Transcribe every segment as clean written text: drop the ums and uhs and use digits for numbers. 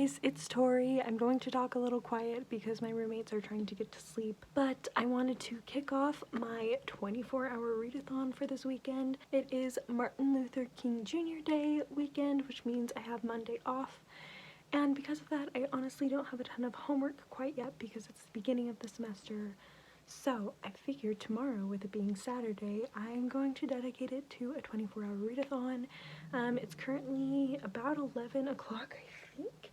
guys, it's Tori. I'm going to talk a little quiet because my roommates are trying to get to sleep, but I wanted to kick off my 24-hour readathon for this weekend. It is Martin Luther King Jr. Day weekend, which means I have Monday off, and because of that, I honestly don't have a ton of homework quite yet because it's the beginning of the semester. So I figured tomorrow, with it being Saturday, I'm going to dedicate it to a 24-hour readathon. It's currently about 11 o'clock, I think,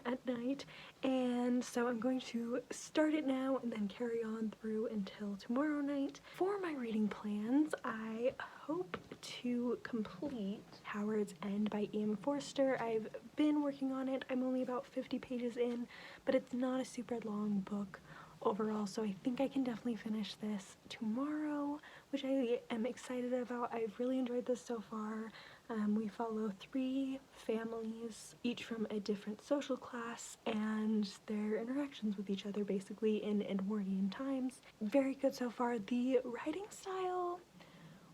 at night, and so I'm going to start it now and then carry on through until tomorrow night. For my reading plans, I hope to complete Howard's End by EM Forster. I've been working on it. I'm only about 50 pages in, but it's not a super long book overall, so I think I can definitely finish this tomorrow, which I am excited about. I've really enjoyed this so far. We follow 3 families, each from a different social class, and their interactions with each other basically in Edwardian times. Very good so far. The writing style,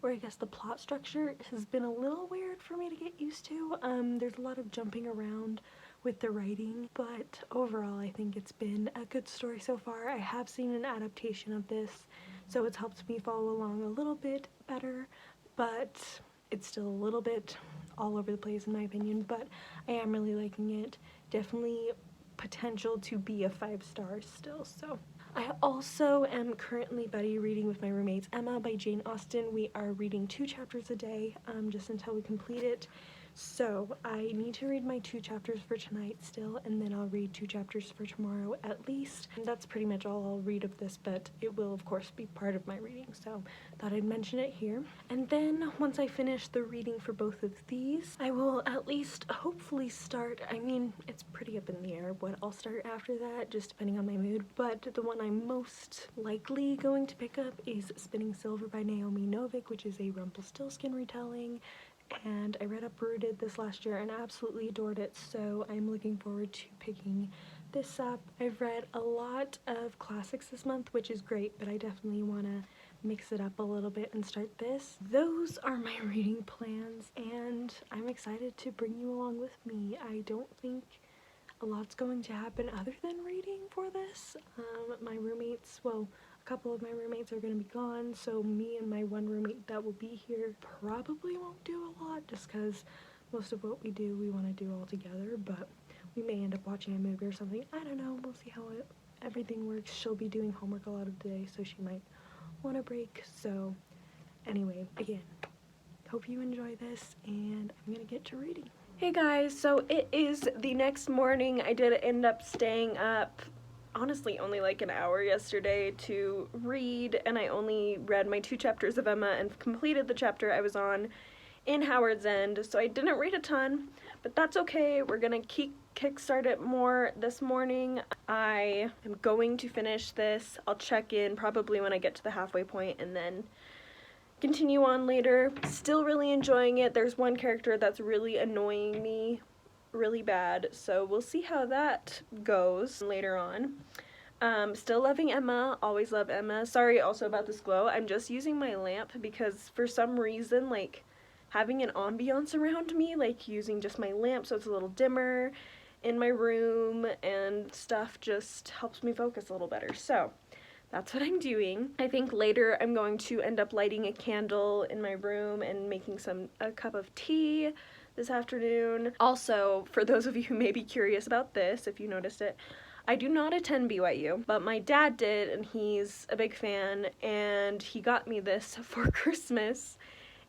or I guess the plot structure, has been a little weird for me to get used to. There's a lot of jumping around with the writing, but overall I think it's been a good story so far. I have seen an adaptation of this, so it's helped me follow along a little bit better, but it's still a little bit all over the place in my opinion, but I am really liking it. Definitely potential to be a 5-star still. So I also am currently buddy reading with my roommates Emma by Jane Austen. We are reading 2 chapters a day, just until we complete it. So I need to read my 2 chapters for tonight still, and then I'll read 2 chapters for tomorrow at least. And that's pretty much all I'll read of this, but it will of course be part of my reading, so thought I'd mention it here. And then once I finish the reading for both of these, I will at least hopefully start, I mean, it's pretty up in the air what I'll start after that, just depending on my mood, but the one I'm most likely going to pick up is Spinning Silver by Naomi Novik, which is a Rumpelstiltskin retelling. And I read Uprooted this last year and absolutely adored it, so I'm looking forward to picking this up. I've read a lot of classics this month, which is great, but I definitely want to mix it up a little bit and start this. Those are my reading plans, and I'm excited to bring you along with me. I don't think a lot's going to happen other than reading for this. My roommates, well, a couple of my roommates are going to be gone, so me and my one roommate that will be here probably won't do a lot, just because most of what we do we want to do all together, but we may end up watching a movie or something. I don't know, we'll see how everything works. She'll be doing homework a lot of the day, so she might want a break. So anyway, again, hope you enjoy this, and I'm gonna get to reading. Hey guys, so it is the next morning. I did end up staying up honestly only like an hour yesterday to read, and I only read my 2 chapters of Emma and completed the chapter I was on in Howard's End, so I didn't read a ton, but that's okay. We're gonna kickstart it more this morning. I am going to finish this. I'll check in probably when I get to the halfway point and then continue on later. Still really enjoying it. There's one character that's really annoying me really bad, so we'll see how that goes later on. Still loving Emma, always love Emma. Sorry also about this glow. I'm just using my lamp because for some reason, like, having an ambiance around me, like using just my lamp so it's a little dimmer in my room and stuff, just helps me focus a little better. So that's what I'm doing. I think later I'm going to end up lighting a candle in my room and making a cup of tea this afternoon. Also, for those of you who may be curious about this, if you noticed it, I do not attend BYU, but my dad did, and he's a big fan, and he got me this for Christmas,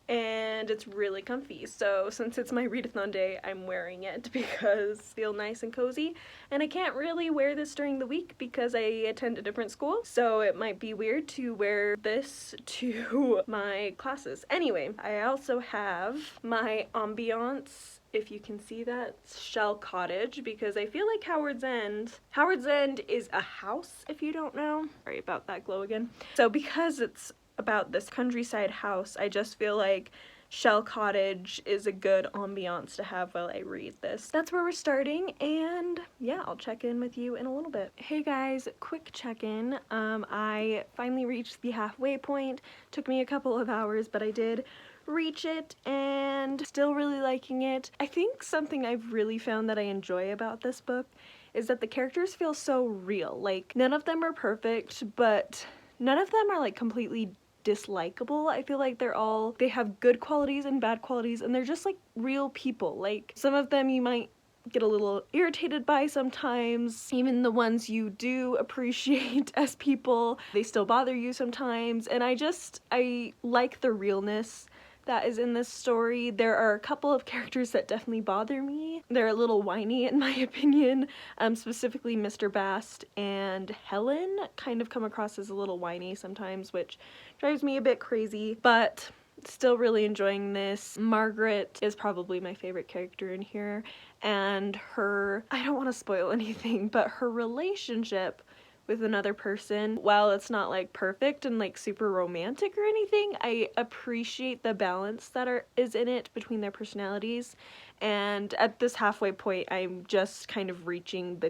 and it's really comfy. So since it's my readathon day, I'm wearing it because I feel nice and cozy, and I can't really wear this during the week because I attend a different school, so it might be weird to wear this to my classes. Anyway, I also have my ambiance, if you can see that, shell cottage, because I feel like Howard's End is a house, if you don't know. Sorry about that glow again. So because it's about this countryside house, I just feel like shell cottage is a good ambiance to have while I read this. That's where we're starting, and yeah, I'll check in with you in a little bit. Hey guys, quick check-in. I finally reached the halfway point. Took me a couple of hours, but I did reach it, and still really liking it. I think something I've really found that I enjoy about this book is that the characters feel so real. Like, none of them are perfect, but none of them are like completely dislikable. I feel like they have good qualities and bad qualities, and they're just like real people. Like, some of them you might get a little irritated by sometimes. Even the ones you do appreciate as people, they still bother you sometimes, and I like the realness that is in this story. There are a couple of characters that definitely bother me. They're a little whiny in my opinion, specifically Mr. Bast and Helen kind of come across as a little whiny sometimes, which drives me a bit crazy, but still really enjoying this. Margaret is probably my favorite character in here, and I don't want to spoil anything, but her relationship with another person, while it's not like perfect and like super romantic or anything, I appreciate the balance that is in it between their personalities. And at this halfway point, I'm just kind of reaching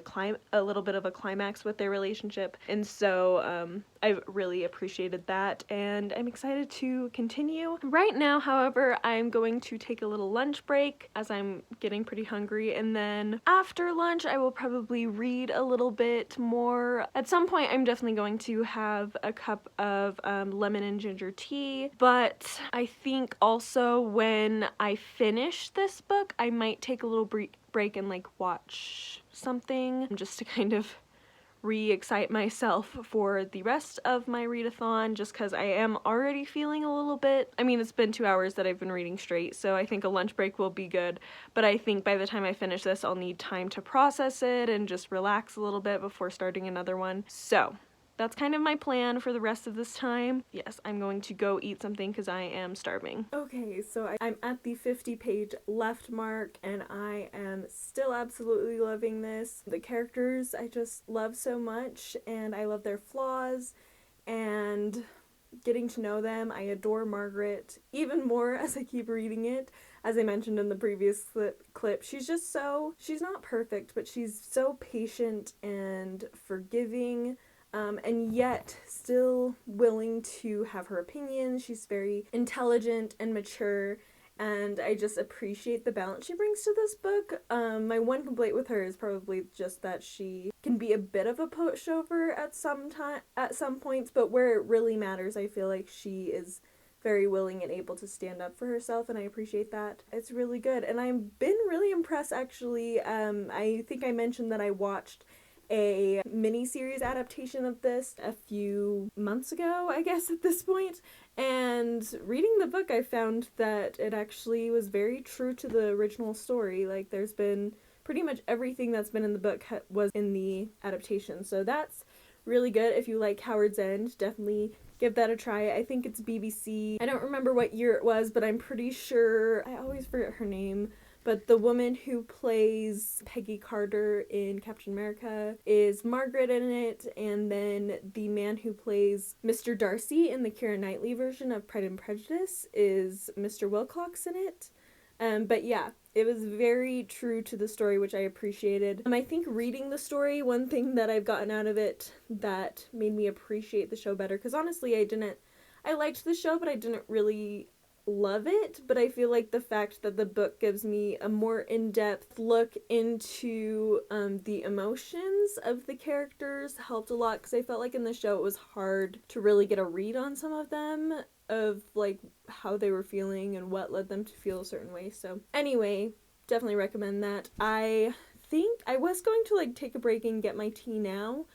a little bit of a climax with their relationship, and so I've really appreciated that, and I'm excited to continue. Right now, however, I'm going to take a little lunch break as I'm getting pretty hungry, and then after lunch I will probably read a little bit more. At some point I'm definitely going to have a cup of lemon and ginger tea, but I think also when I finish this book I might take a little break and like watch something just to kind of re-excite myself for the rest of my readathon, just because I am already feeling a little bit, I mean, it's been 2 hours that I've been reading straight, so I think a lunch break will be good, but I think by the time I finish this I'll need time to process it and just relax a little bit before starting another one. So that's kind of my plan for the rest of this time. Yes, I'm going to go eat something because I am starving. Okay, so I'm at the 50-page left mark, and I am still absolutely loving this. The characters I just love so much, and I love their flaws, and getting to know them. I adore Margaret even more as I keep reading it. As I mentioned in the previous clip, she's not perfect, but she's so patient and forgiving. And yet still willing to have her opinions. She's very intelligent and mature, and I just appreciate the balance she brings to this book. My one complaint with her is probably just that she can be a bit of a pushover at some points, but where it really matters, I feel like she is very willing and able to stand up for herself, and I appreciate that. It's really good, and I've been really impressed actually. I think I mentioned that I watched a mini-series adaptation of this a few months ago, I guess at this point, and reading the book I found that it actually was very true to the original story. Like, there's been pretty much everything that's been in the book was in the adaptation, so that's really good. If you like Howard's End, definitely give that a try. I think it's BBC. I don't remember what year it was, but I'm pretty sure, I always forget her name, but the woman who plays Peggy Carter in Captain America is Margaret in it, and then the man who plays Mr. Darcy in the Keira Knightley version of Pride and Prejudice is Mr. Wilcox in it. But yeah, it was very true to the story, which I appreciated. I think reading the story, one thing that I've gotten out of it that made me appreciate the show better, because honestly I liked the show, but I didn't really love it, but I feel like the fact that the book gives me a more in-depth look into the emotions of the characters helped a lot, because I felt like in the show it was hard to really get a read on some of them, of like how they were feeling and what led them to feel a certain way. So anyway, definitely recommend that. I think I was going to like take a break and get my tea now,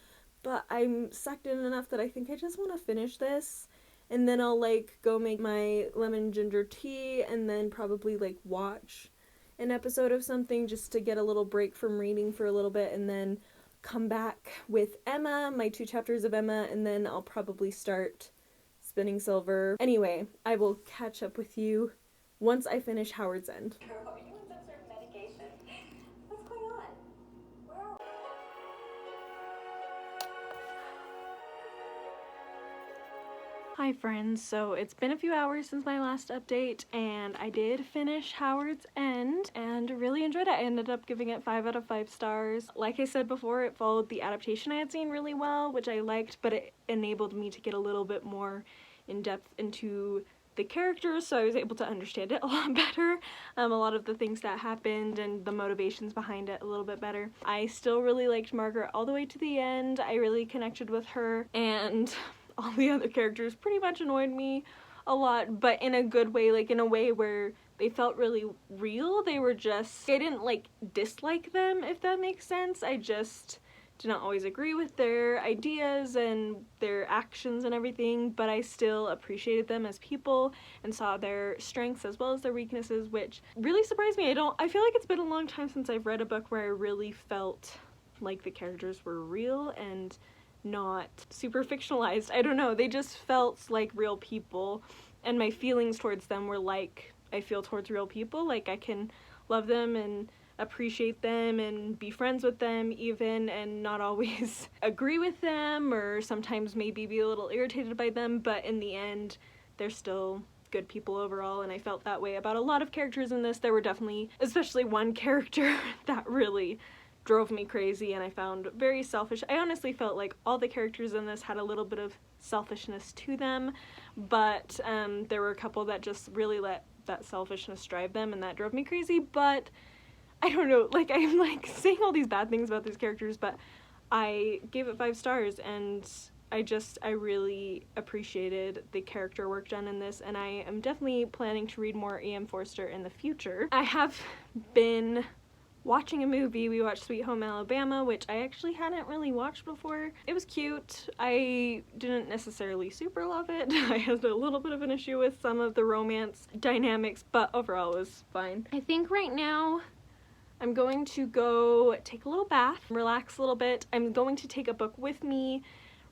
but I'm sucked in enough that I think I just want to finish this. And then I'll, like, go make my lemon ginger tea and then probably, like, watch an episode of something just to get a little break from reading for a little bit, and then come back with Emma, my 2 chapters of Emma, and then I'll probably start Spinning Silver. Anyway, I will catch up with you once I finish Howard's End. Are you on some sort of medication? What's going on? Where are we? Hi friends, so it's been a few hours since my last update, and I did finish Howard's End and really enjoyed it. I ended up giving it 5 out of 5 stars. Like I said before, it followed the adaptation I had seen really well, which I liked, but it enabled me to get a little bit more in depth into the characters, so I was able to understand it a lot better. A lot of the things that happened and the motivations behind it a little bit better. I still really liked Margaret all the way to the end. I really connected with her, and all the other characters pretty much annoyed me a lot, but in a good way, like in a way where they felt really real. They were just, I didn't like dislike them, if that makes sense. I just did not always agree with their ideas and their actions and everything, but I still appreciated them as people and saw their strengths as well as their weaknesses, which really surprised me. I feel like it's been a long time since I've read a book where I really felt like the characters were real and not super fictionalized. I don't know, they just felt like real people, and my feelings towards them were like I feel towards real people. Like I can love them and appreciate them and be friends with them even, and not always agree with them, or sometimes maybe be a little irritated by them, but in the end they're still good people overall. And I felt that way about a lot of characters in this. There were definitely, especially one character that really drove me crazy and I found very selfish. I honestly felt like all the characters in this had a little bit of selfishness to them, but there were a couple that just really let that selfishness drive them, and that drove me crazy. But I don't know, like I'm like saying all these bad things about these characters, but I gave it 5 stars, and I really appreciated the character work done in this, and I am definitely planning to read more EM Forster in the future. I have been watching a movie. We watched Sweet Home Alabama, which I actually hadn't really watched before. It was cute. I didn't necessarily super love it. I had a little bit of an issue with some of the romance dynamics, but overall it was fine. I think right now I'm going to go take a little bath, relax a little bit. I'm going to take a book with me,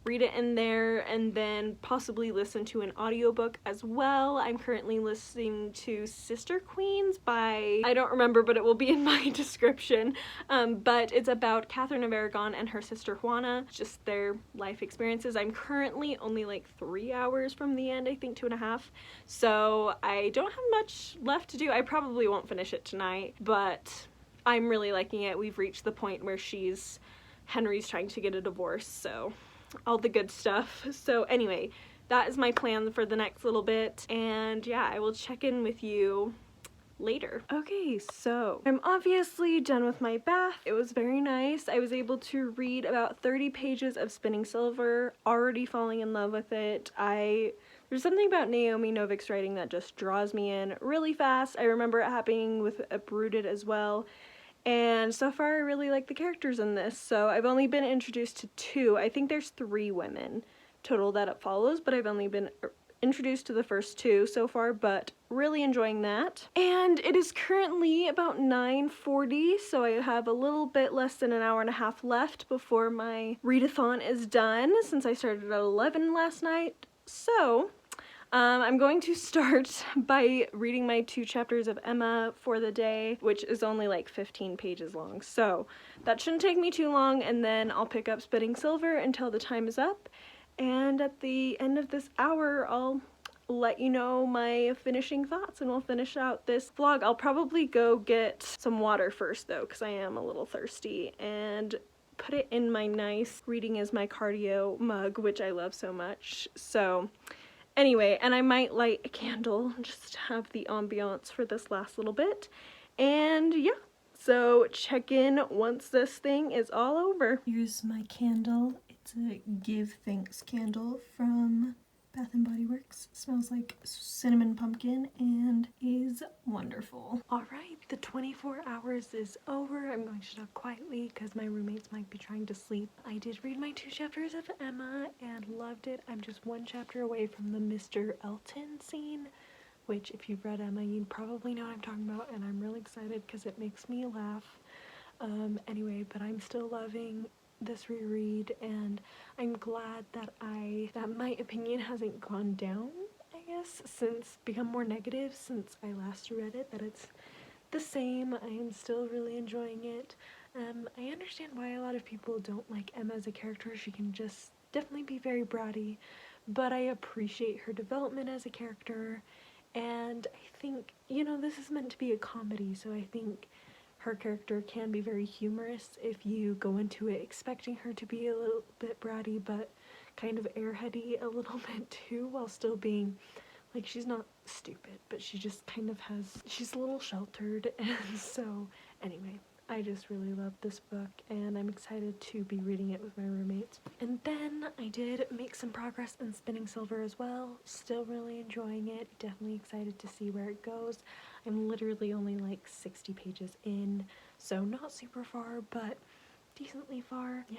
read it in there, and then possibly listen to an audiobook as well. I'm currently listening to Sister Queens by, I don't remember, but it will be in my description. But it's about Catherine of Aragon and her sister Juana, just their life experiences. I'm currently only like 3 hours from the end, I think 2.5. So I don't have much left to do. I probably won't finish it tonight, but I'm really liking it. We've reached the point where Henry's trying to get a divorce, so all the good stuff. So anyway, that is my plan for the next little bit, and yeah, I will check in with you later. Okay, so I'm obviously done with my bath. It was very nice. I was able to read about 30 pages of Spinning Silver, already falling in love with it. There's something about Naomi Novik's writing that just draws me in really fast. I remember it happening with Uprooted as well. And so far I really like the characters in this. So I've only been introduced to 2. I think there's 3 women total that it follows, but I've only been introduced to the first 2 so far, but really enjoying that. And it is currently about 9:40, so I have a little bit less than an hour and a half left before my readathon is done, since I started at 11 last night. So I'm going to start by reading my 2 chapters of Emma for the day, which is only like 15 pages long, so that shouldn't take me too long, and then I'll pick up Spinning Silver until the time is up, and at the end of this hour I'll let you know my finishing thoughts, and we'll finish out this vlog. I'll probably go get some water first though, because I am a little thirsty, and put it in my nice Reading is My Cardio mug, which I love so much. So anyway, and I might light a candle just to have the ambiance for this last little bit. And yeah, so check in once this thing is all over. Here's my candle. It's a Give Thanks candle from Bath & Body Works. Smells like cinnamon pumpkin and is wonderful. Alright, the 24 hours is over. I'm going to shut up quietly because my roommates might be trying to sleep. I did read my 2 chapters of Emma and loved it. I'm just 1 chapter away from the Mr. Elton scene, which if you've read Emma, you probably know what I'm talking about, and I'm really excited because it makes me laugh. Anyway, but I'm still loving this reread, and I'm glad that my opinion hasn't gone down, I guess, become more negative since I last read it, that it's the same. I am still really enjoying it. I understand why a lot of people don't like Emma as a character. She can just definitely be very bratty, but I appreciate her development as a character, and I think, you know, this is meant to be a comedy, so I think her character can be very humorous if you go into it expecting her to be a little bit bratty, but kind of airheady a little bit too, while still being Like, she's not stupid, but she just kind of she's a little sheltered, and so, anyway. I just really love this book, and I'm excited to be reading it with my roommates. And then I did make some progress in Spinning Silver as well. Still really enjoying it. Definitely excited to see where it goes. I'm literally only like 60 pages in, so not super far, but decently far. Yeah,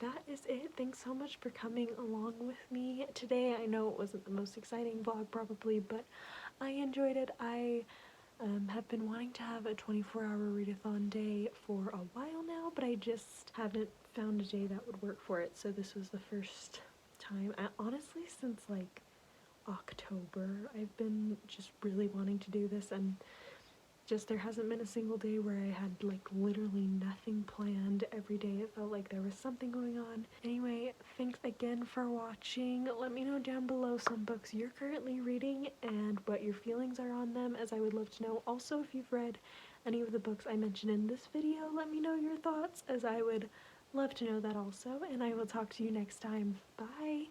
that is it. Thanks so much for coming along with me today. I know it wasn't the most exciting vlog probably, but I enjoyed it. I have been wanting to have a 24-hour readathon day for a while now, but I just haven't found a day that would work for it, so this was the first time, honestly, since like October, I've been just really wanting to do this, and just there hasn't been a single day where I had like literally nothing planned. Every day it felt like there was something going on. Anyway, thanks again for watching. Let me know down below some books you're currently reading and what your feelings are on them, as I would love to know. Also, if you've read any of the books I mentioned in this video, let me know your thoughts, as I would love to know that also. And I will talk to you next time. Bye!